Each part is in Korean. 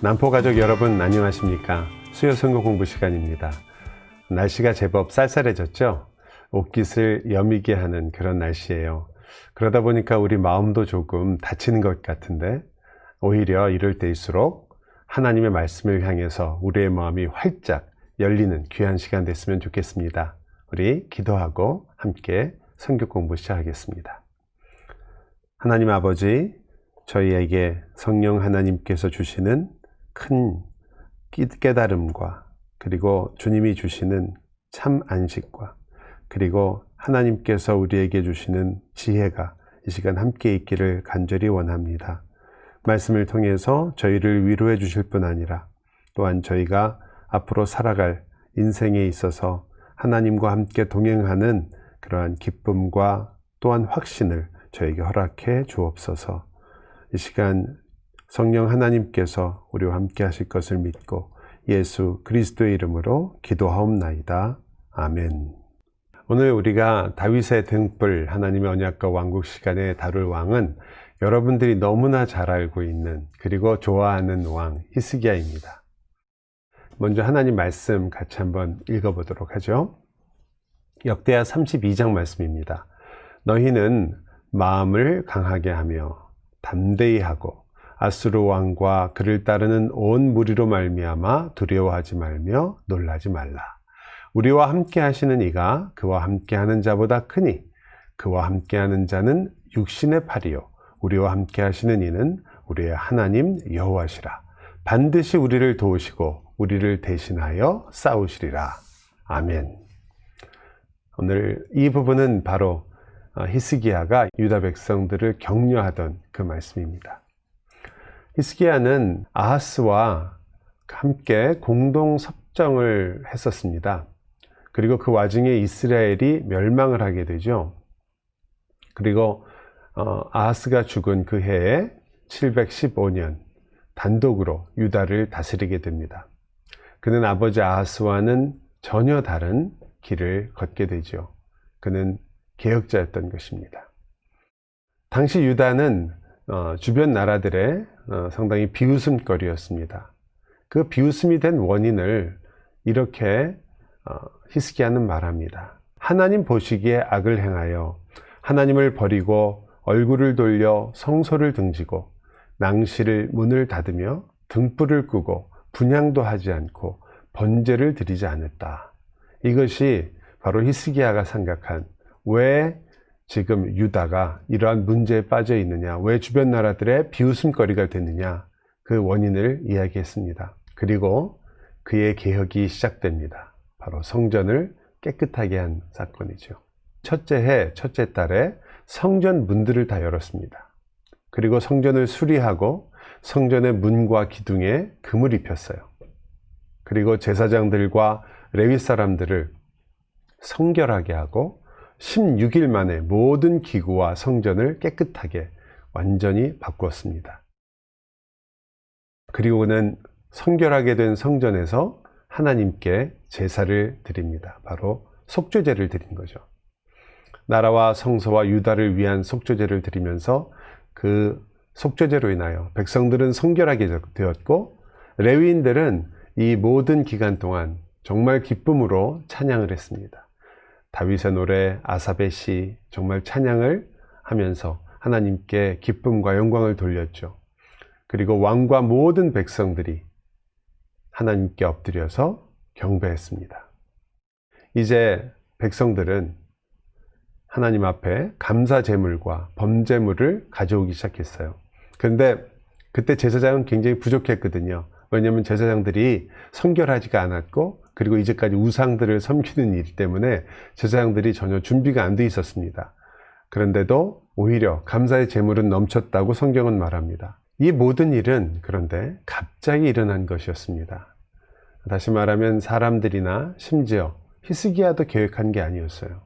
남포가족 여러분 안녕하십니까? 수요 성경 공부 시간입니다. 날씨가 제법 쌀쌀해졌죠? 옷깃을 여미게 하는 그런 날씨예요. 그러다 보니까 우리 마음도 조금 다치는 것 같은데 오히려 이럴 때일수록 하나님의 말씀을 향해서 우리의 마음이 활짝 열리는 귀한 시간 됐으면 좋겠습니다. 우리 기도하고 함께 성경 공부 시작하겠습니다. 하나님 아버지, 저희에게 성령 하나님께서 주시는 큰 깨달음과 그리고 주님이 주시는 참 안식과 그리고 하나님께서 우리에게 주시는 지혜가 이 시간 함께 있기를 간절히 원합니다. 말씀을 통해서 저희를 위로해 주실 뿐 아니라 또한 저희가 앞으로 살아갈 인생에 있어서 하나님과 함께 동행하는 그러한 기쁨과 또한 확신을 저에게 허락해 주옵소서. 이 시간 성령 하나님께서 우리와 함께 하실 것을 믿고 예수 그리스도의 이름으로 기도하옵나이다. 아멘. 오늘 우리가 다윗의 등불 하나님의 언약과 왕국 시간에 다룰 왕은 여러분들이 너무나 잘 알고 있는 그리고 좋아하는 왕 히스기야입니다. 먼저 하나님 말씀 같이 한번 읽어보도록 하죠. 역대하 32장 말씀입니다. 너희는 마음을 강하게 하며 담대히 하고 아수르 왕과 그를 따르는 온 무리로 말미암아 두려워하지 말며 놀라지 말라. 우리와 함께 하시는 이가 그와 함께 하는 자보다 크니 그와 함께 하는 자는 육신의 팔이요 우리와 함께 하시는 이는 우리의 하나님 여호와시라. 반드시 우리를 도우시고 우리를 대신하여 싸우시리라. 아멘. 오늘 이 부분은 바로 히스기야가 유다 백성들을 격려하던 그 말씀입니다. 히스기야는 아하스와 함께 공동 섭정을 했었습니다. 그리고 그 와중에 이스라엘이 멸망을 하게 되죠. 그리고 아하스가 죽은 그 해에 715년 단독으로 유다를 다스리게 됩니다. 그는 아버지 아하스와는 전혀 다른 길을 걷게 되죠. 그는 개혁자였던 것입니다. 당시 유다는 주변 나라들의 상당히 비웃음거리였습니다. 그 비웃음이 된 원인을 이렇게 히스기야는 말합니다. 하나님 보시기에 악을 행하여 하나님을 버리고 얼굴을 돌려 성소를 등지고 낭실을 문을 닫으며 등불을 끄고 분향도 하지 않고 번제를 드리지 않았다. 이것이 바로 히스기야가 생각한 왜 지금 유다가 이러한 문제에 빠져 있느냐, 왜 주변 나라들의 비웃음거리가 됐느냐, 그 원인을 이야기했습니다. 그리고 그의 개혁이 시작됩니다. 바로 성전을 깨끗하게 한 사건이죠. 첫째 해, 첫째 달에 성전 문들을 다 열었습니다. 그리고 성전을 수리하고 성전의 문과 기둥에 금을 입혔어요. 그리고 제사장들과 레위 사람들을 성결하게 하고 16일 만에 모든 기구와 성전을 깨끗하게 완전히 바꾸었습니다. 그리고는 성결하게 된 성전에서 하나님께 제사를 드립니다. 바로 속죄제를 드린 거죠. 나라와 성소와 유다를 위한 속죄제를 드리면서 그 속죄제로 인하여 백성들은 성결하게 되었고 레위인들은 이 모든 기간 동안 정말 기쁨으로 찬양을 했습니다. 다윗의 노래, 아삽의 시, 정말 찬양을 하면서 하나님께 기쁨과 영광을 돌렸죠. 그리고 왕과 모든 백성들이 하나님께 엎드려서 경배했습니다. 이제 백성들은 하나님 앞에 감사 제물과 범제물을 가져오기 시작했어요. 그런데 그때 제사장은 굉장히 부족했거든요. 왜냐하면 제사장들이 성결하지가 않았고 그리고 이제까지 우상들을 섬기는 일 때문에 제사장들이 전혀 준비가 안 돼 있었습니다. 그런데도 오히려 감사의 제물은 넘쳤다고 성경은 말합니다. 이 모든 일은 그런데 갑자기 일어난 것이었습니다. 다시 말하면 사람들이나 심지어 히스기야도 계획한 게 아니었어요.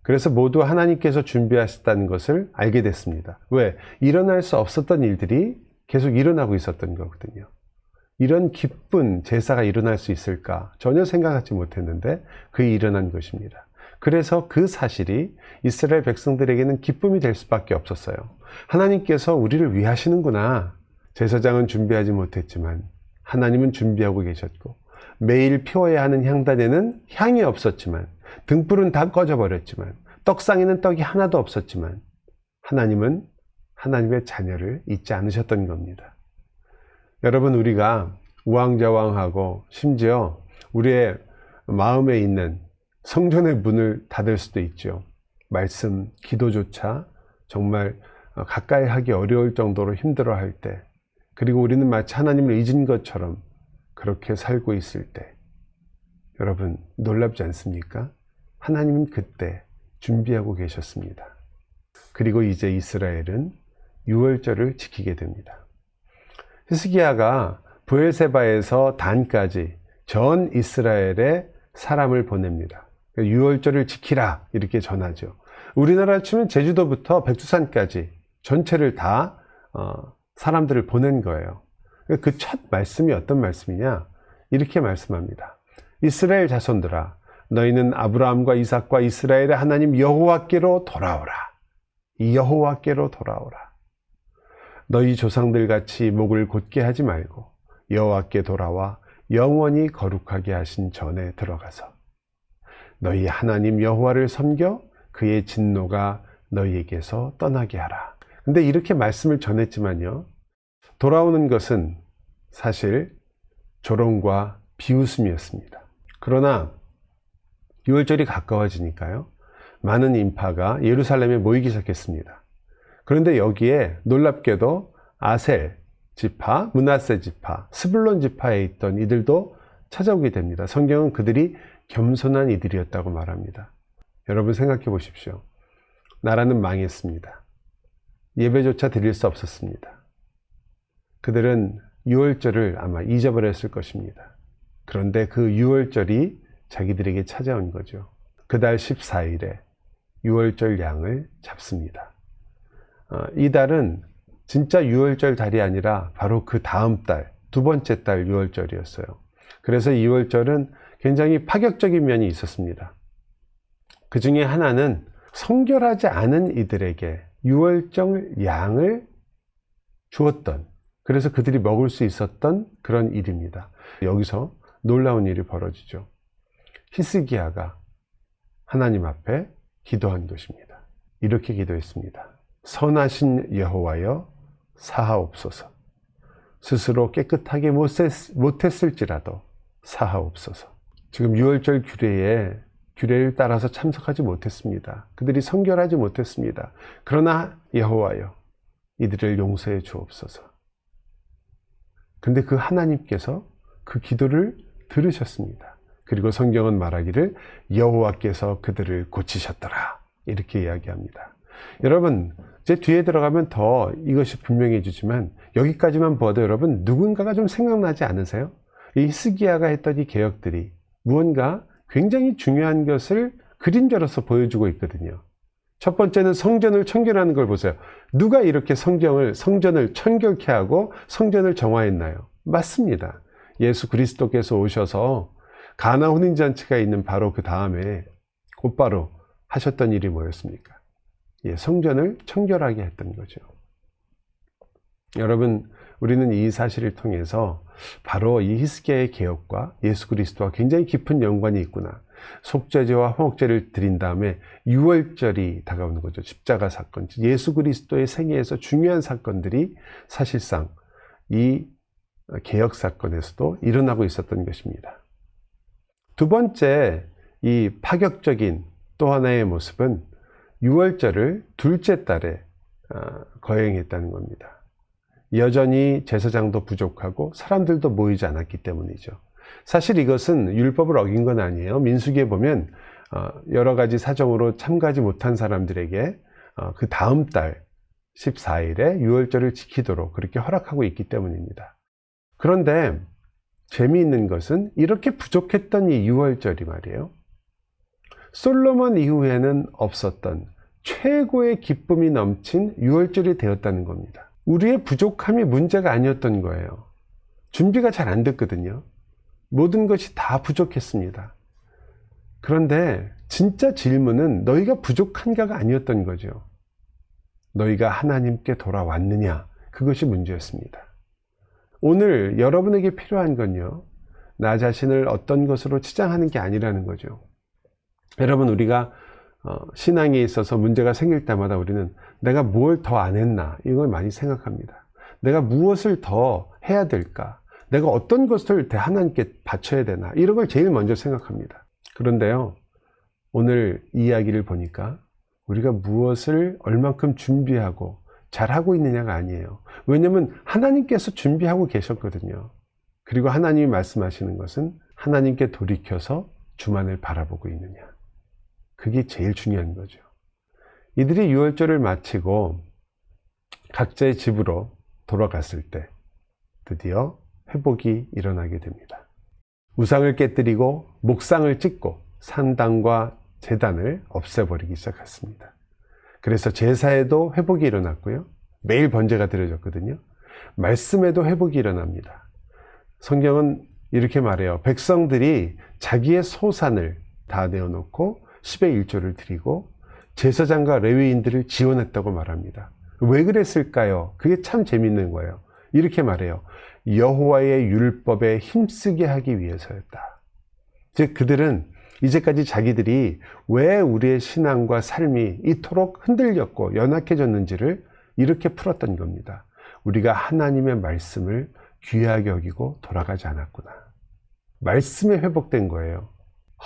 그래서 모두 하나님께서 준비하셨다는 것을 알게 됐습니다. 왜? 일어날 수 없었던 일들이 계속 일어나고 있었던 거거든요. 이런 기쁜 제사가 일어날 수 있을까? 전혀 생각하지 못했는데 그게 일어난 것입니다. 그래서 그 사실이 이스라엘 백성들에게는 기쁨이 될 수밖에 없었어요. 하나님께서 우리를 위하시는구나. 제사장은 준비하지 못했지만 하나님은 준비하고 계셨고, 매일 피워야 하는 향단에는 향이 없었지만, 등불은 다 꺼져버렸지만, 떡상에는 떡이 하나도 없었지만, 하나님은 하나님의 자녀를 잊지 않으셨던 겁니다. 여러분, 우리가 우왕좌왕하고 심지어 우리의 마음에 있는 성전의 문을 닫을 수도 있죠. 말씀, 기도조차 정말 가까이 하기 어려울 정도로 힘들어할 때, 그리고 우리는 마치 하나님을 잊은 것처럼 그렇게 살고 있을 때, 여러분 놀랍지 않습니까? 하나님은 그때 준비하고 계셨습니다. 그리고 이제 이스라엘은 유월절을 지키게 됩니다. 히스기야가 브엘세바에서 단까지 전 이스라엘에 사람을 보냅니다. 유월절을 지키라 이렇게 전하죠. 우리나라 치면 제주도부터 백두산까지 전체를 다 사람들을 보낸 거예요. 그 첫 말씀이 어떤 말씀이냐? 이렇게 말씀합니다. 이스라엘 자손들아, 너희는 아브라함과 이삭과 이스라엘의 하나님 여호와께로 돌아오라. 여호와께로 돌아오라. 너희 조상들 같이 목을 곧게 하지 말고 여호와께 돌아와 영원히 거룩하게 하신 전에 들어가서 너희 하나님 여호와를 섬겨 그의 진노가 너희에게서 떠나게 하라. 근데 이렇게 말씀을 전했지만요, 돌아오는 것은 사실 조롱과 비웃음이었습니다. 그러나 유월절이 가까워지니까요, 많은 인파가 예루살렘에 모이기 시작했습니다. 그런데 여기에 놀랍게도 아셀 지파, 므낫세 지파, 스불론 지파에 있던 이들도 찾아오게 됩니다. 성경은 그들이 겸손한 이들이었다고 말합니다. 여러분 생각해 보십시오. 나라는 망했습니다. 예배조차 드릴 수 없었습니다. 그들은 유월절을 아마 잊어버렸을 것입니다. 그런데 그 유월절이 자기들에게 찾아온 거죠. 그달 14일에 유월절 양을 잡습니다. 이 달은 진짜 유월절 달이 아니라 바로 그 다음 달, 두 번째 달 유월절이었어요. 그래서 이 유월절은 굉장히 파격적인 면이 있었습니다. 그 중에 하나는 성결하지 않은 이들에게 유월절 양을 주었던, 그래서 그들이 먹을 수 있었던 그런 일입니다. 여기서 놀라운 일이 벌어지죠. 히스기야가 하나님 앞에 기도한 것입니다. 이렇게 기도했습니다. 선하신 여호와여 사하옵소서. 스스로 깨끗하게 못했을지라도 사하옵소서. 지금 유월절 규례를 따라서 참석하지 못했습니다. 그들이 성결하지 못했습니다. 그러나 여호와여 이들을 용서해 주옵소서. 근데 그 하나님께서 그 기도를 들으셨습니다. 그리고 성경은 말하기를 여호와께서 그들을 고치셨더라 이렇게 이야기합니다. 여러분, 제 뒤에 들어가면 더 이것이 분명해지지만 여기까지만 봐도 여러분 누군가가 좀 생각나지 않으세요? 이 히스기야가 했던 이 개혁들이 무언가 굉장히 중요한 것을 그림자로서 보여주고 있거든요. 첫 번째는 성전을 청결하는 걸 보세요. 누가 이렇게 성전을 청결케 하고 성전을 정화했나요? 맞습니다. 예수 그리스도께서 오셔서 가나 혼인잔치가 있는 바로 그 다음에 곧바로 하셨던 일이 뭐였습니까? 성전을 청결하게 했던 거죠. 여러분, 우리는 이 사실을 통해서 바로 이 히스기야의 개혁과 예수 그리스도와 굉장히 깊은 연관이 있구나. 속죄제와 화목제를 드린 다음에 유월절이 다가오는 거죠. 십자가 사건, 예수 그리스도의 생애에서 중요한 사건들이 사실상 이 개혁 사건에서도 일어나고 있었던 것입니다. 두 번째, 이 파격적인 또 하나의 모습은 유월절을 둘째 달에 거행했다는 겁니다. 여전히 제사장도 부족하고 사람들도 모이지 않았기 때문이죠. 사실 이것은 율법을 어긴 건 아니에요. 민수기에 보면 여러 가지 사정으로 참가하지 못한 사람들에게 그 다음 달 14일에 유월절을 지키도록 그렇게 허락하고 있기 때문입니다. 그런데 재미있는 것은 이렇게 부족했던 이 유월절이 말이에요, 솔로몬 이후에는 없었던 최고의 기쁨이 넘친 유월절이 되었다는 겁니다. 우리의 부족함이 문제가 아니었던 거예요. 준비가 잘 안 됐거든요. 모든 것이 다 부족했습니다. 그런데 진짜 질문은 너희가 부족한가가 아니었던 거죠. 너희가 하나님께 돌아왔느냐, 그것이 문제였습니다. 오늘 여러분에게 필요한 건요, 나 자신을 어떤 것으로 치장하는 게 아니라는 거죠. 여러분, 우리가 신앙에 있어서 문제가 생길 때마다 우리는 내가 뭘 더 안 했나, 이걸 많이 생각합니다. 내가 무엇을 더 해야 될까, 내가 어떤 것을 하나님께 바쳐야 되나, 이런 걸 제일 먼저 생각합니다. 그런데요, 오늘 이야기를 보니까 우리가 무엇을 얼만큼 준비하고 잘하고 있느냐가 아니에요. 왜냐하면 하나님께서 준비하고 계셨거든요. 그리고 하나님이 말씀하시는 것은 하나님께 돌이켜서 주만을 바라보고 있느냐. 그게 제일 중요한 거죠. 이들이 유월절을 마치고 각자의 집으로 돌아갔을 때 드디어 회복이 일어나게 됩니다. 우상을 깨뜨리고 목상을 찍고 산당과 제단을 없애버리기 시작했습니다. 그래서 제사에도 회복이 일어났고요. 매일 번제가 드려졌거든요. 말씀에도 회복이 일어납니다. 성경은 이렇게 말해요. 백성들이 자기의 소산을 다 내어놓고 10의 1조를 드리고 제사장과 레위인들을 지원했다고 말합니다. 왜 그랬을까요? 그게 참 재밌는 거예요. 이렇게 말해요. 여호와의 율법에 힘쓰게 하기 위해서였다. 즉 그들은 이제까지 자기들이 왜 우리의 신앙과 삶이 이토록 흔들렸고 연약해졌는지를 이렇게 풀었던 겁니다. 우리가 하나님의 말씀을 귀하게 여기고 돌아가지 않았구나. 말씀에 회복된 거예요.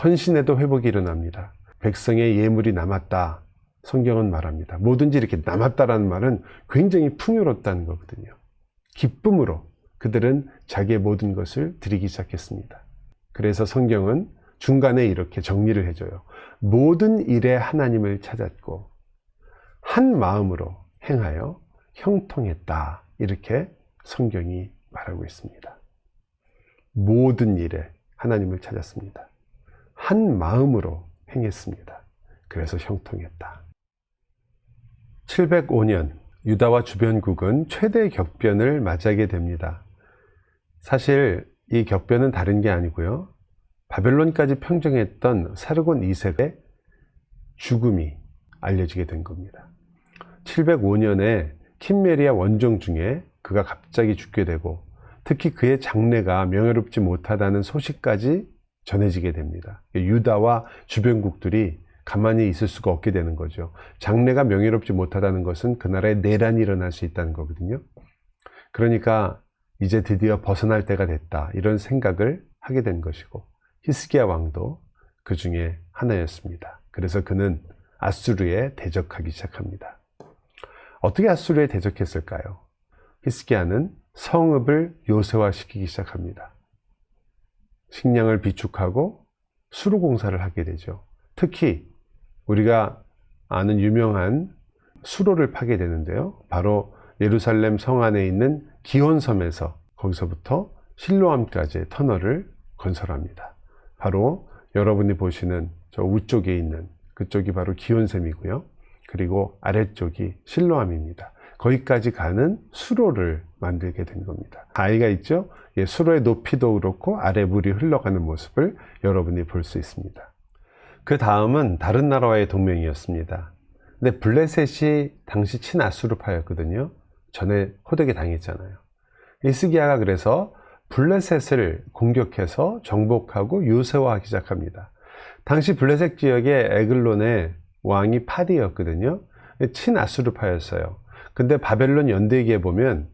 헌신에도 회복이 일어납니다. 백성의 예물이 남았다. 성경은 말합니다. 뭐든지 이렇게 남았다라는 말은 굉장히 풍요롭다는 거거든요. 기쁨으로 그들은 자기의 모든 것을 드리기 시작했습니다. 그래서 성경은 중간에 이렇게 정리를 해줘요. 모든 일에 하나님을 찾았고 한 마음으로 행하여 형통했다. 이렇게 성경이 말하고 있습니다. 모든 일에 하나님을 찾았습니다. 한 마음으로 행했습니다. 그래서 형통했다. 705년 유다와 주변국은 최대 격변을 맞이하게 됩니다. 사실 이 격변은 다른 게 아니고요. 바벨론까지 평정했던 사르곤 2세의 죽음이 알려지게 된 겁니다. 705년에 킴메리아 원정 중에 그가 갑자기 죽게 되고 특히 그의 장래가 명예롭지 못하다는 소식까지 전해지게 됩니다. 유다와 주변국들이 가만히 있을 수가 없게 되는 거죠. 장래가 명예롭지 못하다는 것은 그 나라에 내란이 일어날 수 있다는 거거든요. 그러니까 이제 드디어 벗어날 때가 됐다, 이런 생각을 하게 된 것이고 히스기야 왕도 그 중에 하나였습니다. 그래서 그는 아수르에 대적하기 시작합니다. 어떻게 아수르에 대적했을까요? 히스기야는 성읍을 요새화시키기 시작합니다. 식량을 비축하고 수로 공사를 하게 되죠. 특히 우리가 아는 유명한 수로를 파게 되는데요. 바로 예루살렘 성 안에 있는 기온섬에서 거기서부터 실로암까지의 터널을 건설합니다. 바로 여러분이 보시는 저 우쪽에 있는 그쪽이 바로 기온섬이고요. 그리고 아래쪽이 실로암입니다. 거기까지 가는 수로를 만들게 된 겁니다. 바위가 있죠? 예, 수로의 높이도 그렇고 아래 물이 흘러가는 모습을 여러분이 볼 수 있습니다. 그 다음은 다른 나라와의 동맹이었습니다. 근데 블레셋이 당시 친아수르파였거든요. 전에 호되게 당했잖아요. 히스기야가 그래서 블레셋을 공격해서 정복하고 요새화하기 시작합니다. 당시 블레셋 지역의 에글론의 왕이 파디였거든요. 친아수르파였어요. 근데 바벨론 연대기에 보면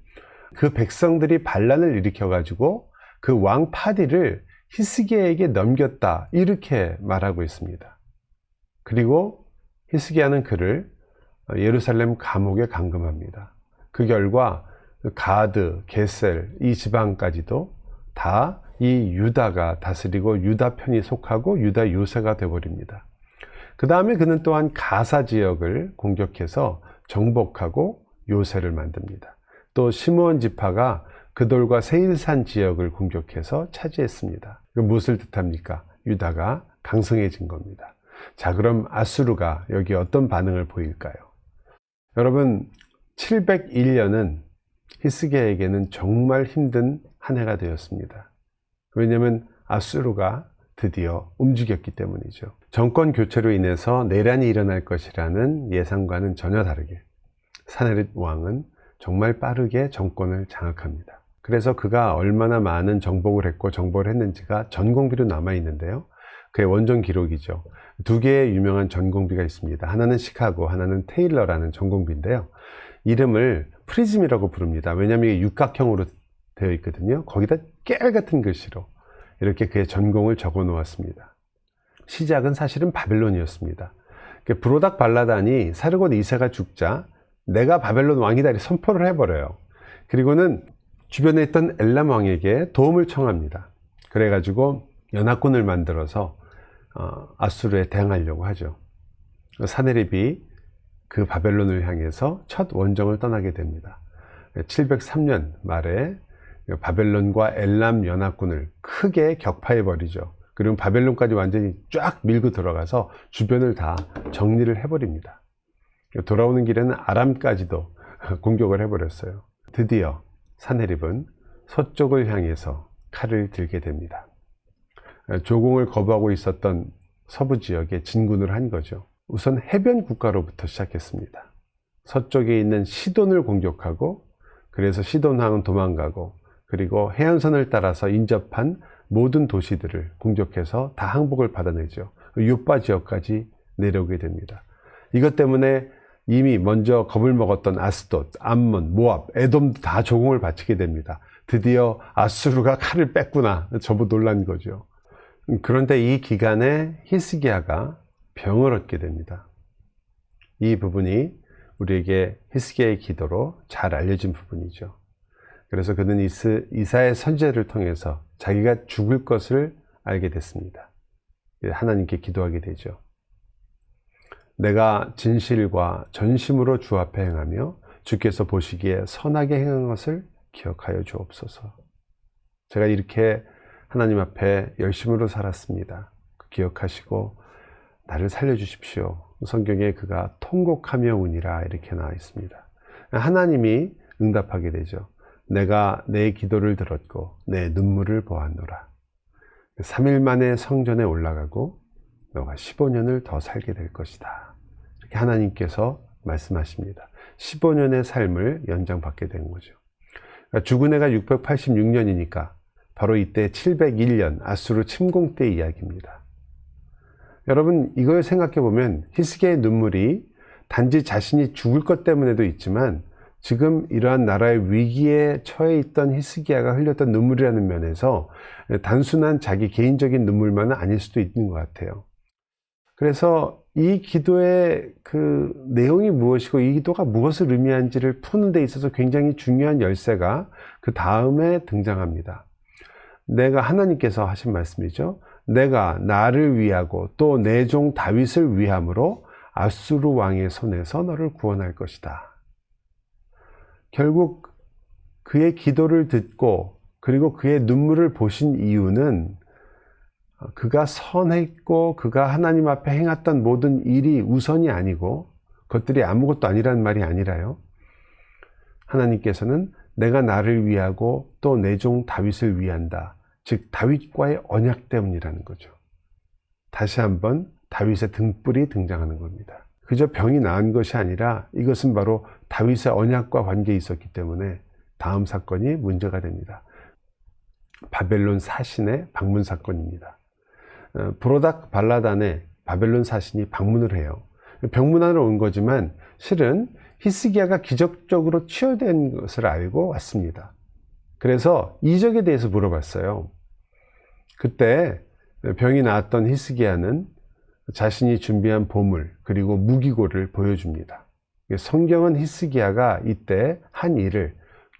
그 백성들이 반란을 일으켜가지고 그 왕 파디를 히스기야에게 넘겼다, 이렇게 말하고 있습니다. 그리고 히스기야는 그를 예루살렘 감옥에 감금합니다. 그 결과 가드, 게셀 이 지방까지도 다 이 유다가 다스리고 유다 편이 속하고 유다 요새가 되어버립니다. 그 다음에 그는 또한 가사 지역을 공격해서 정복하고 요새를 만듭니다. 또 시므온 지파가 그돌과 세일산 지역을 공격해서 차지했습니다. 무엇을 뜻합니까? 유다가 강성해진 겁니다. 자, 그럼 아수르가 여기 어떤 반응을 보일까요? 여러분, 701년은 히스기야에게는 정말 힘든 한 해가 되었습니다. 왜냐하면 아수르가 드디어 움직였기 때문이죠. 정권 교체로 인해서 내란이 일어날 것이라는 예상과는 전혀 다르게 사네립 왕은 정말 빠르게 정권을 장악합니다. 그래서 그가 얼마나 많은 정복을 했고 정복을 했는지가 전공비로 남아 있는데요. 그의 원전 기록이죠. 두 개의 유명한 전공비가 있습니다. 하나는 시카고, 하나는 테일러라는 전공비인데요. 이름을 프리즘이라고 부릅니다. 왜냐하면 이게 육각형으로 되어 있거든요. 거기다 깨알 같은 글씨로 이렇게 그의 전공을 적어 놓았습니다. 시작은 사실은 바벨론이었습니다. 브로닥 발라단이 사르곤 2세가 죽자 내가 바벨론 왕이다 이렇게 선포를 해버려요. 그리고는 주변에 있던 엘람 왕에게 도움을 청합니다. 그래가지고 연합군을 만들어서 아수르에 대항하려고 하죠. 사네립이 그 바벨론을 향해서 첫 원정을 떠나게 됩니다. 703년 말에 바벨론과 엘람 연합군을 크게 격파해 버리죠. 그리고 바벨론까지 완전히 쫙 밀고 들어가서 주변을 다 정리를 해버립니다. 돌아오는 길에는 아람까지도 공격을 해버렸어요. 드디어 사네립은 서쪽을 향해서 칼을 들게 됩니다. 조공을 거부하고 있었던 서부 지역에 진군을 한 거죠. 우선 해변 국가로부터 시작했습니다. 서쪽에 있는 시돈을 공격하고, 그래서 시돈 왕은 도망가고, 그리고 해안선을 따라서 인접한 모든 도시들을 공격해서 다 항복을 받아내죠. 유파 지역까지 내려오게 됩니다. 이것 때문에 이미 먼저 겁을 먹었던 아스돗, 암몬, 모압, 에돔도 다 조공을 바치게 됩니다. 드디어 아수르가 칼을 뺐구나. 저도 놀란 거죠. 그런데 이 기간에 히스기야가 병을 얻게 됩니다. 이 부분이 우리에게 히스기야의 기도로 잘 알려진 부분이죠. 그래서 그는 이사의 선지자를 통해서 자기가 죽을 것을 알게 됐습니다. 하나님께 기도하게 되죠. 내가 진실과 전심으로 주 앞에 행하며 주께서 보시기에 선하게 행한 것을 기억하여 주옵소서. 제가 이렇게 하나님 앞에 열심으로 살았습니다. 기억하시고 나를 살려주십시오. 성경에 그가 통곡하며 우니라 이렇게 나와 있습니다. 하나님이 응답하게 되죠. 내가 내 기도를 들었고 내 눈물을 보았노라. 3일 만에 성전에 올라가고 너가 15년을 더 살게 될 것이다. 이렇게 하나님께서 말씀하십니다. 15년의 삶을 연장받게 된 거죠. 죽은 해가 686년이니까 바로 이때 701년 아수르 침공 때 이야기입니다. 여러분, 이걸 생각해 보면 히스기야의 눈물이 단지 자신이 죽을 것 때문에도 있지만 지금 이러한 나라의 위기에 처해 있던 히스기야가 흘렸던 눈물이라는 면에서 단순한 자기 개인적인 눈물만은 아닐 수도 있는 것 같아요. 그래서 이 기도의 그 내용이 무엇이고 이 기도가 무엇을 의미하는지를 푸는 데 있어서 굉장히 중요한 열쇠가 그 다음에 등장합니다. 내가 하나님께서 하신 말씀이죠. 내가 나를 위하고 또 내 종 다윗을 위함으로 아수르 왕의 손에서 너를 구원할 것이다. 결국 그의 기도를 듣고 그리고 그의 눈물을 보신 이유는 그가 선했고 그가 하나님 앞에 행했던 모든 일이 우선이 아니고 그것들이 아무것도 아니라는 말이 아니라요. 하나님께서는 내가 나를 위하고 또 내 종 다윗을 위한다. 즉 다윗과의 언약 때문이라는 거죠. 다시 한번 다윗의 등불이 등장하는 겁니다. 그저 병이 나은 것이 아니라 이것은 바로 다윗의 언약과 관계에 있었기 때문에 다음 사건이 문제가 됩니다. 바벨론 사신의 방문 사건입니다. 브로닥 발라단에 바벨론 사신이 방문을 해요. 병문안으로 온 거지만 실은 히스기야가 기적적으로 치유된 것을 알고 왔습니다. 그래서 이적에 대해서 물어봤어요. 그때 병이 나았던 히스기야는 자신이 준비한 보물 그리고 무기고를 보여줍니다. 성경은 히스기야가 이때 한 일을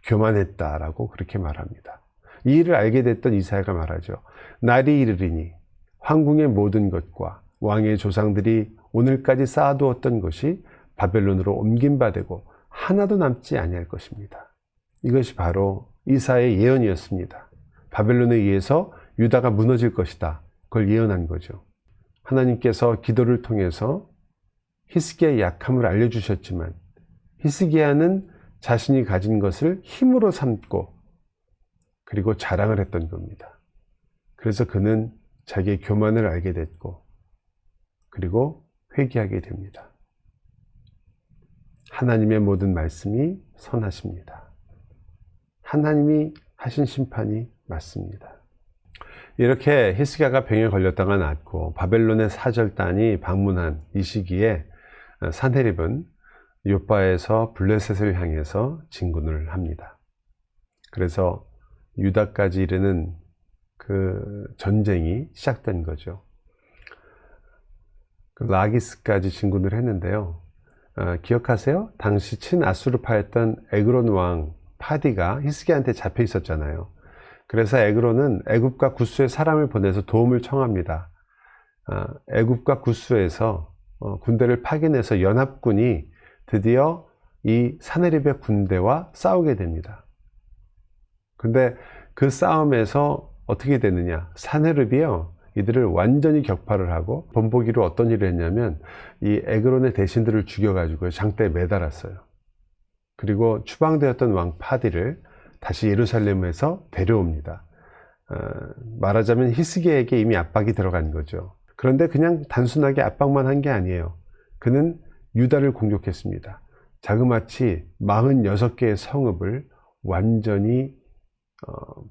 교만했다라고 그렇게 말합니다. 이 일을 알게 됐던 이사야가 말하죠. 날이 이르리니 황궁의 모든 것과 왕의 조상들이 오늘까지 쌓아두었던 것이 바벨론으로 옮긴 바 되고 하나도 남지 아니할 것입니다. 이것이 바로 이사야의 예언이었습니다. 바벨론에 의해서 유다가 무너질 것이다. 그걸 예언한 거죠. 하나님께서 기도를 통해서 히스기야의 약함을 알려주셨지만 히스기야는 자신이 가진 것을 힘으로 삼고 그리고 자랑을 했던 겁니다. 그래서 그는 자기의 교만을 알게 됐고 그리고 회개하게 됩니다. 하나님의 모든 말씀이 선하십니다. 하나님이 하신 심판이 맞습니다. 이렇게 히스기야가 병에 걸렸다가 낫고 바벨론의 사절단이 방문한 이 시기에 산헤립은 요바에서 블레셋을 향해서 진군을 합니다. 그래서 유다까지 이르는 그 전쟁이 시작된 거죠. 라기스까지 진군을 했는데요. 기억하세요? 당시 친아수르파였던 에그론 왕 파디가 히스기야한테 잡혀 있었잖아요. 그래서 에그론은 애굽과 구스에 사람을 보내서 도움을 청합니다. 애굽과 구스에서 군대를 파견해서 연합군이 드디어 이 사네립의 군대와 싸우게 됩니다. 근데 그 싸움에서 어떻게 되느냐? 사네립이요, 이들을 완전히 격파를 하고 본보기로 어떤 일을 했냐면 이 에그론의 대신들을 죽여가지고 장대에 매달았어요. 그리고 추방되었던 왕 파디를 다시 예루살렘에서 데려옵니다. 말하자면 히스기야에게 이미 압박이 들어간 거죠. 그런데 그냥 단순하게 압박만 한 게 아니에요. 그는 유다를 공격했습니다. 자그마치 46개의 성읍을 완전히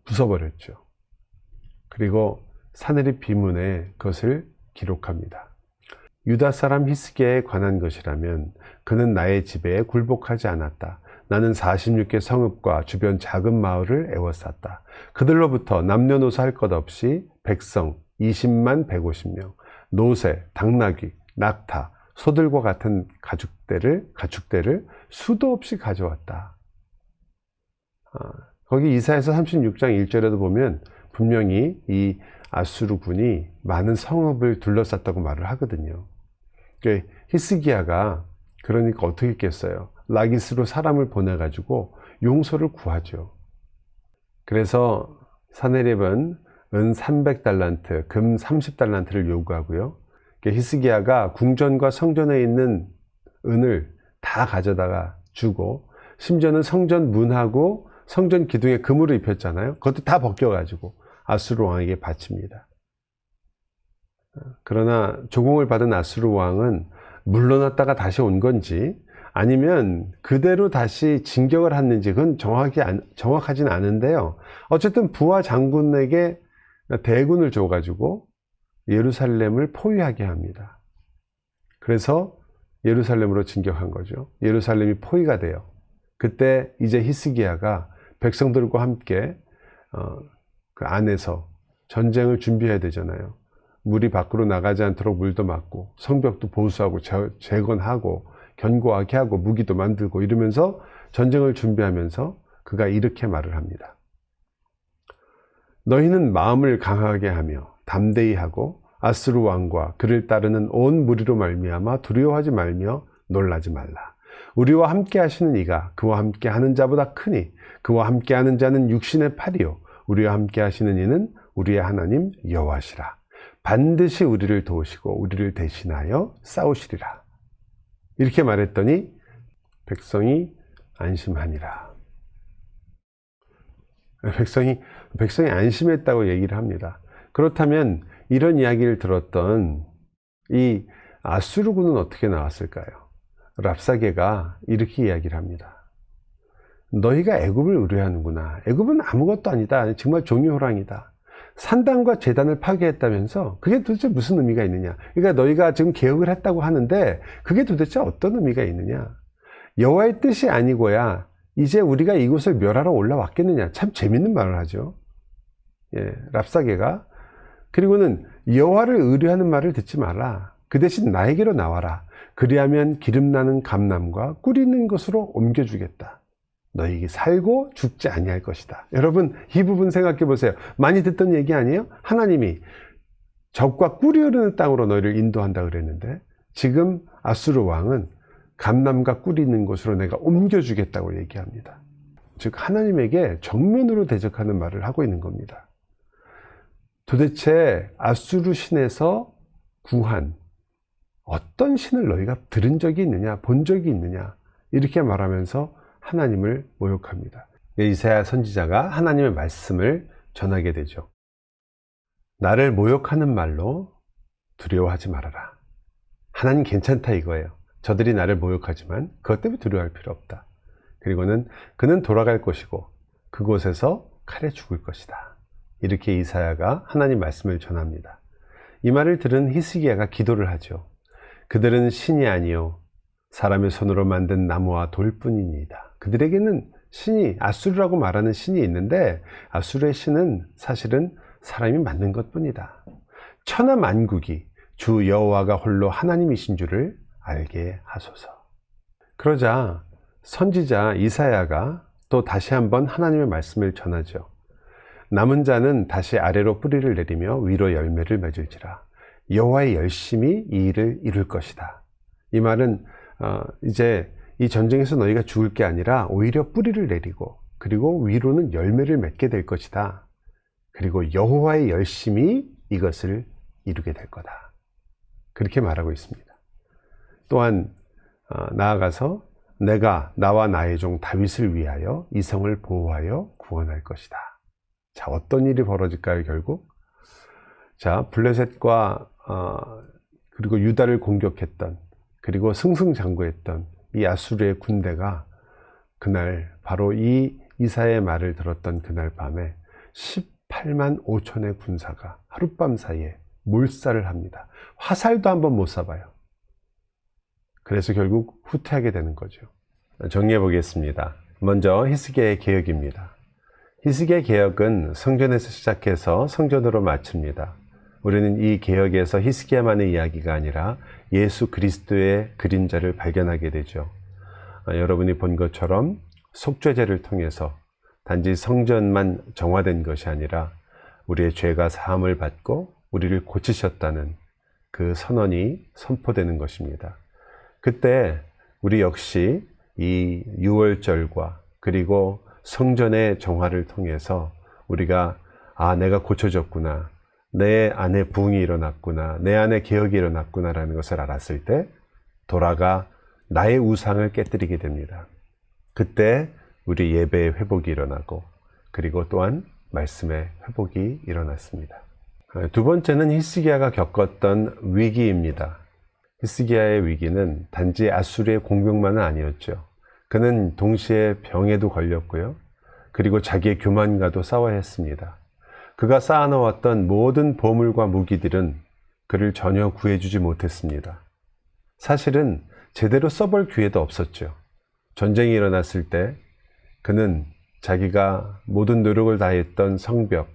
부숴버렸죠. 그리고 사네립 비문에 그것을 기록합니다. 유다 사람 히스기야에 관한 것이라면 그는 나의 지배에 굴복하지 않았다. 나는 46개 성읍과 주변 작은 마을을 애워쌌다. 그들로부터 남녀노소 할 것 없이 백성 20만 150명, 노새, 당나귀, 낙타, 소들과 같은 가축대를 수도 없이 가져왔다. 거기 이사야서 36장 1절에도 보면 분명히 이 아수르군이 많은 성읍을 둘러쌌다고 말을 하거든요. 히스기야가 그러니까 어떻게 했겠어요? 라기스로 사람을 보내가지고 용서를 구하죠. 그래서 사네립은 은 300달란트, 금 30달란트를 요구하고요. 히스기야가 궁전과 성전에 있는 은을 다 가져다가 주고, 심지어는 성전 문하고 성전 기둥에 금으로 입혔잖아요. 그것도 다 벗겨가지고 아수르 왕에게 바칩니다. 그러나 조공을 받은 아수르 왕은 물러났다가 다시 온 건지 아니면 그대로 다시 진격을 했는지 그건 정확하진 않은데요. 어쨌든 부하 장군에게 대군을 줘가지고 예루살렘을 포위하게 합니다. 그래서 예루살렘으로 진격한 거죠. 예루살렘이 포위가 돼요. 그때 이제 히스기야가 백성들과 함께 그 안에서 전쟁을 준비해야 되잖아요. 물이 밖으로 나가지 않도록 물도 막고 성벽도 보수하고 재건하고 견고하게 하고 무기도 만들고 이러면서 전쟁을 준비하면서 그가 이렇게 말을 합니다. 너희는 마음을 강하게 하며 담대히 하고 아수르 왕과 그를 따르는 온 무리로 말미암아 두려워하지 말며 놀라지 말라. 우리와 함께 하시는 이가 그와 함께 하는 자보다 크니 그와 함께 하는 자는 육신의 팔이요 우리와 함께 하시는 이는 우리의 하나님 여호와시라. 반드시 우리를 도우시고 우리를 대신하여 싸우시리라. 이렇게 말했더니 백성이 안심하니라. 백성이 안심했다고 얘기를 합니다. 그렇다면 이런 이야기를 들었던 이 아수르군은 어떻게 나왔을까요? 랍사게가 이렇게 이야기를 합니다. 너희가 애굽을 의뢰하는구나. 애굽은 아무것도 아니다. 정말 종이호랑이다. 산당과 제단을 파괴했다면서 그게 도대체 무슨 의미가 있느냐. 그러니까 너희가 지금 개혁을 했다고 하는데 그게 도대체 어떤 의미가 있느냐. 여호와의 뜻이 아니고야 이제 우리가 이곳을 멸하러 올라왔겠느냐. 참 재밌는 말을 하죠. 랍사게가. 그리고는 여호와를 의뢰하는 말을 듣지 마라. 그 대신 나에게로 나와라. 그리하면 기름나는 감람과 꿀 있는 것으로 옮겨주겠다. 너희가 살고 죽지 아니할 것이다. 여러분 이 부분 생각해 보세요. 많이 듣던 얘기 아니에요? 하나님이 적과 꿀이 흐르는 땅으로 너희를 인도한다 그랬는데 지금 아수르 왕은 감람과 꿀이 있는 곳으로 내가 옮겨주겠다고 얘기합니다. 즉 하나님에게 정면으로 대적하는 말을 하고 있는 겁니다. 도대체 아수르 신에서 구한 어떤 신을 너희가 들은 적이 있느냐, 본 적이 있느냐, 이렇게 말하면서 하나님을 모욕합니다. 이사야 선지자가 하나님의 말씀을 전하게 되죠. 나를 모욕하는 말로 두려워하지 말아라. 하나님 괜찮다 이거예요. 저들이 나를 모욕하지만 그것 때문에 두려워할 필요 없다. 그리고는 그는 돌아갈 것이고 그곳에서 칼에 죽을 것이다. 이렇게 이사야가 하나님 말씀을 전합니다. 이 말을 들은 히스기야가 기도를 하죠. 그들은 신이 아니요 사람의 손으로 만든 나무와 돌뿐이니이다. 그들에게는 신이, 아수르라고 말하는 신이 있는데 아수르의 신은 사실은 사람이 만든 것뿐이다. 천하 만국이 주 여호와가 홀로 하나님이신 줄을 알게 하소서. 그러자 선지자 이사야가 또 다시 한번 하나님의 말씀을 전하죠. 남은 자는 다시 아래로 뿌리를 내리며 위로 열매를 맺을지라. 여호와의 열심히 이 일을 이룰 것이다. 이 말은 이제 이 전쟁에서 너희가 죽을 게 아니라 오히려 뿌리를 내리고 그리고 위로는 열매를 맺게 될 것이다. 그리고 여호와의 열심히 이것을 이루게 될 거다. 그렇게 말하고 있습니다. 또한 나아가서 내가 나와 나의 종 다윗을 위하여 이 성을 보호하여 구원할 것이다. 자, 어떤 일이 벌어질까요, 결국? 자, 블레셋과 그리고 유다를 공격했던 그리고 승승장구했던 이 아수르의 군대가 그날 바로 이 이사야의 말을 들었던 그날 밤에 18만 5천의 군사가 하룻밤 사이에 몰살을 합니다. 화살도 한번 못 쏴봐요. 그래서 결국 후퇴하게 되는 거죠. 정리해 보겠습니다. 먼저 히스기야의 개혁입니다. 히스기야 개혁은 성전에서 시작해서 성전으로 마칩니다. 우리는 이 개혁에서 히스기야만의 이야기가 아니라 예수 그리스도의 그림자를 발견하게 되죠. 여러분이 본 것처럼 속죄제를 통해서 단지 성전만 정화된 것이 아니라 우리의 죄가 사함을 받고 우리를 고치셨다는 그 선언이 선포되는 것입니다. 그때 우리 역시 이 유월절과 그리고 성전의 정화를 통해서 우리가 내가 고쳐졌구나, 내 안에 부흥이 일어났구나, 내 안에 개혁이 일어났구나 라는 것을 알았을 때 돌아가 나의 우상을 깨뜨리게 됩니다. 그때 우리 예배의 회복이 일어나고 그리고 또한 말씀의 회복이 일어났습니다. 두 번째는 히스기야가 겪었던 위기입니다. 히스기야의 위기는 단지 아수르의 공격만은 아니었죠. 그는 동시에 병에도 걸렸고요. 그리고 자기의 교만과도 싸워야 했습니다. 그가 쌓아놓았던 모든 보물과 무기들은 그를 전혀 구해주지 못했습니다. 사실은 제대로 써볼 기회도 없었죠. 전쟁이 일어났을 때 그는 자기가 모든 노력을 다했던 성벽,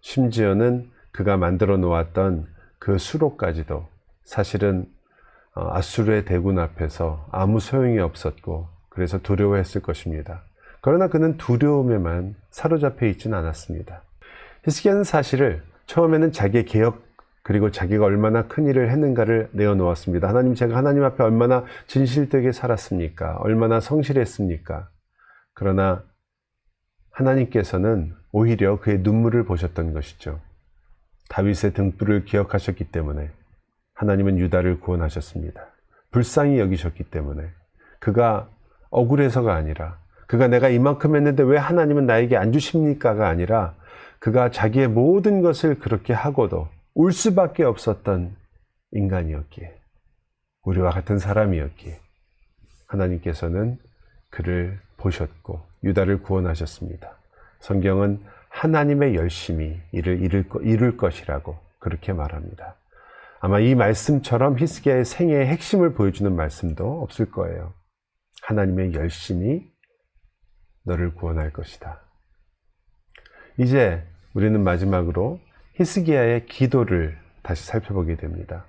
심지어는 그가 만들어 놓았던 그 수로까지도 사실은 아수르의 대군 앞에서 아무 소용이 없었고 그래서 두려워했을 것입니다. 그러나 그는 두려움에만 사로잡혀 있지는 않았습니다. 히스기야는 사실을 처음에는 자기의 개혁 그리고 자기가 얼마나 큰 일을 했는가를 내어놓았습니다. 하나님, 제가 하나님 앞에 얼마나 진실되게 살았습니까? 얼마나 성실했습니까? 그러나 하나님께서는 오히려 그의 눈물을 보셨던 것이죠. 다윗의 등불을 기억하셨기 때문에 하나님은 유다를 구원하셨습니다. 불쌍히 여기셨기 때문에 그가 억울해서가 아니라 그가 내가 이만큼 했는데 왜 하나님은 나에게 안 주십니까가 아니라 그가 자기의 모든 것을 그렇게 하고도 울 수밖에 없었던 인간이었기에 우리와 같은 사람이었기에 하나님께서는 그를 보셨고 유다를 구원하셨습니다. 성경은 하나님의 열심히 이를 이룰 것이라고 그렇게 말합니다. 아마 이 말씀처럼 히스기야의 생애의 핵심을 보여주는 말씀도 없을 거예요. 하나님의 열심히 너를 구원할 것이다. 이제 우리는 마지막으로 히스기야의 기도를 다시 살펴보게 됩니다.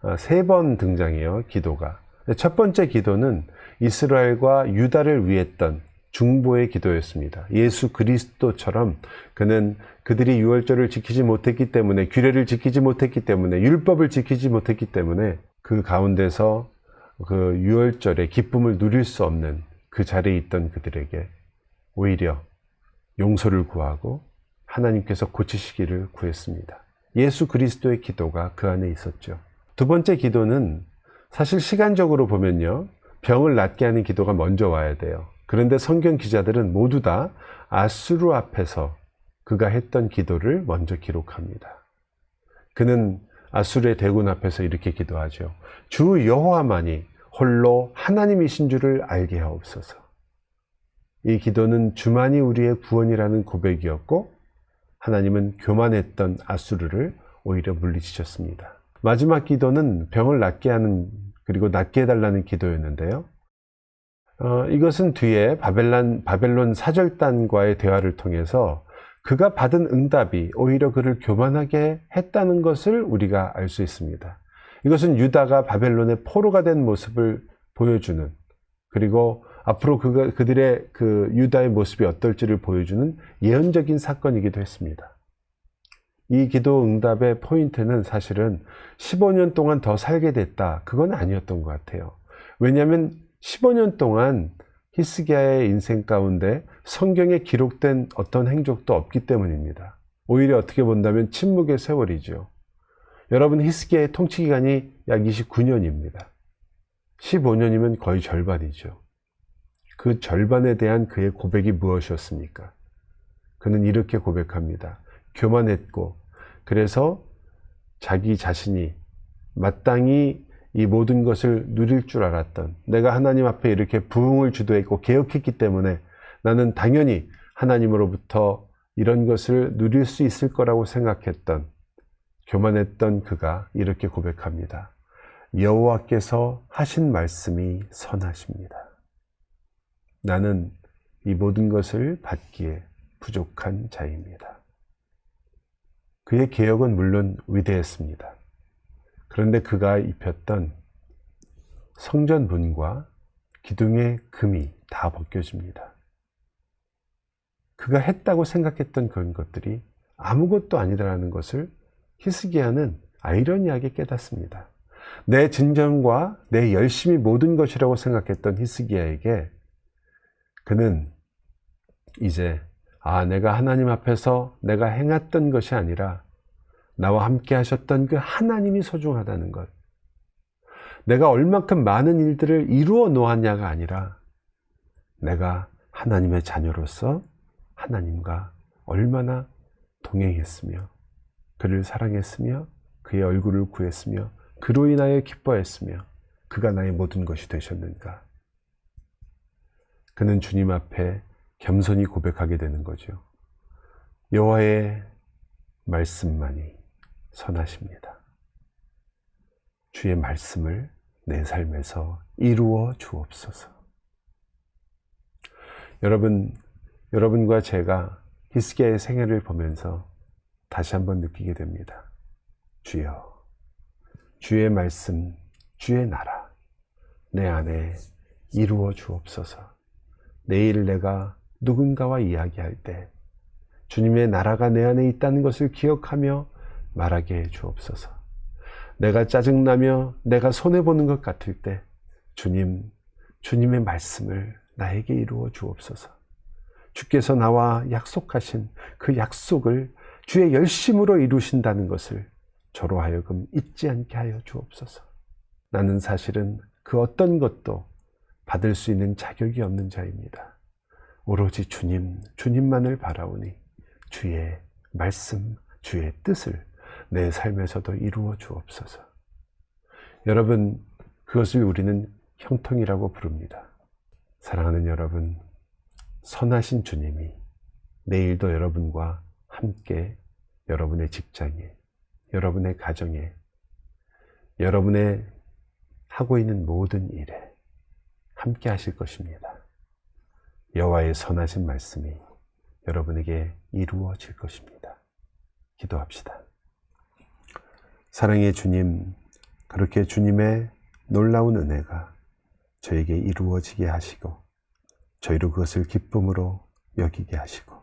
3번 등장해요, 기도가. 첫 번째 기도는 이스라엘과 유다를 위했던 중보의 기도였습니다. 예수 그리스도처럼 그는 그들이 유월절을 지키지 못했기 때문에, 규례를 지키지 못했기 때문에, 율법을 지키지 못했기 때문에 그 가운데서 그 유월절의 기쁨을 누릴 수 없는 그 자리에 있던 그들에게 오히려 용서를 구하고 하나님께서 고치시기를 구했습니다. 예수 그리스도의 기도가 그 안에 있었죠. 두 번째 기도는 사실 시간적으로 보면요, 병을 낫게 하는 기도가 먼저 와야 돼요. 그런데 성경 기자들은 모두 다 아수르 앞에서 그가 했던 기도를 먼저 기록합니다. 그는 아수르의 대군 앞에서 이렇게 기도하죠. 주 여호와만이 홀로 하나님이신 줄을 알게 하옵소서. 이 기도는 주만이 우리의 구원이라는 고백이었고 하나님은 교만했던 아수르를 오히려 물리치셨습니다. 마지막 기도는 병을 낫게 하는 그리고 낫게 해달라는 기도였는데요. 이것은 뒤에 바벨론 사절단과의 대화를 통해서 그가 받은 응답이 오히려 그를 교만하게 했다는 것을 우리가 알 수 있습니다. 이것은 유다가 바벨론의 포로가 된 모습을 보여주는, 그리고 앞으로 그들의 그 유다의 모습이 어떨지를 보여주는 예언적인 사건이기도 했습니다. 이 기도 응답의 포인트는 사실은 15년 동안 더 살게 됐다, 그건 아니었던 것 같아요. 왜냐하면 15년 동안 히스기야의 인생 가운데 성경에 기록된 어떤 행적도 없기 때문입니다. 오히려 어떻게 본다면 침묵의 세월이죠. 여러분, 히스기야의 통치 기간이 약 29년입니다. 15년이면 거의 절반이죠. 그 절반에 대한 그의 고백이 무엇이었습니까? 그는 이렇게 고백합니다. 교만했고, 그래서 자기 자신이 마땅히 이 모든 것을 누릴 줄 알았던, 내가 하나님 앞에 이렇게 부흥을 주도했고 개혁했기 때문에 나는 당연히 하나님으로부터 이런 것을 누릴 수 있을 거라고 생각했던, 교만했던 그가 이렇게 고백합니다. 여호와께서 하신 말씀이 선하십니다. 나는 이 모든 것을 받기에 부족한 자입니다. 그의 개혁은 물론 위대했습니다. 그런데 그가 입혔던 성전문과 기둥의 금이 다 벗겨집니다. 그가 했다고 생각했던 그런 것들이 아무것도 아니다라는 것을 히스기야는 아이러니하게 깨닫습니다. 내 진정과 내 열심이 모든 것이라고 생각했던 히스기야에게 그는 이제 내가 하나님 앞에서 내가 행했던 것이 아니라 나와 함께 하셨던 그 하나님이 소중하다는 것, 내가 얼만큼 많은 일들을 이루어 놓았냐가 아니라 내가 하나님의 자녀로서 하나님과 얼마나 동행했으며 그를 사랑했으며 그의 얼굴을 구했으며 그로 인하여 기뻐했으며 그가 나의 모든 것이 되셨는가. 그는 주님 앞에 겸손히 고백하게 되는 거죠. 여호와의 말씀만이 선하십니다. 주의 말씀을 내 삶에서 이루어 주옵소서. 여러분과 제가 히스기야의 생애를 보면서 다시 한번 느끼게 됩니다. 주여, 주의 말씀, 주의 나라 내 안에 이루어 주옵소서. 내일 내가 누군가와 이야기할 때 주님의 나라가 내 안에 있다는 것을 기억하며 말하게 해 주옵소서. 내가 짜증나며 내가 손해보는 것 같을 때 주님의 말씀을 나에게 이루어 주옵소서. 주께서 나와 약속하신 그 약속을 주의 열심으로 이루신다는 것을 저로 하여금 잊지 않게 하여 주옵소서. 나는 사실은 그 어떤 것도 받을 수 있는 자격이 없는 자입니다. 오로지 주님만을 바라오니 주의 말씀, 주의 뜻을 내 삶에서도 이루어 주옵소서. 여러분, 그것을 우리는 형통이라고 부릅니다. 사랑하는 여러분, 선하신 주님이 내일도 여러분과 함께 여러분의 직장에, 여러분의 가정에, 여러분의 하고 있는 모든 일에 함께 하실 것입니다. 여호와의 선하신 말씀이 여러분에게 이루어질 것입니다. 기도합시다. 사랑의 주님, 그렇게 주님의 놀라운 은혜가 저에게 이루어지게 하시고 저희로 그것을 기쁨으로 여기게 하시고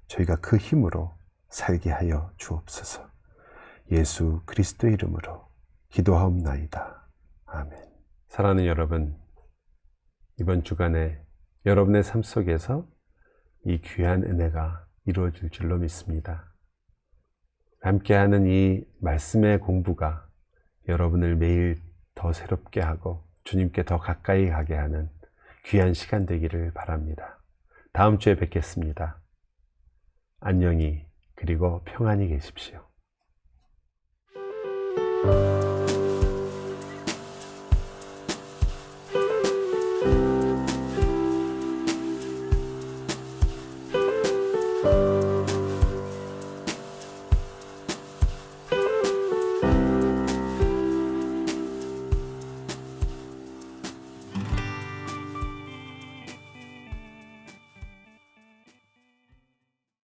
저희가 그 힘으로 살게 하여 주옵소서. 예수 그리스도의 이름으로 기도하옵나이다. 아멘. 사랑하는 여러분, 이번 주간에 여러분의 삶 속에서 이 귀한 은혜가 이루어질 줄로 믿습니다. 함께하는 이 말씀의 공부가 여러분을 매일 더 새롭게 하고 주님께 더 가까이 가게 하는 귀한 시간 되기를 바랍니다. 다음 주에 뵙겠습니다. 안녕히 그리고 평안히 계십시오.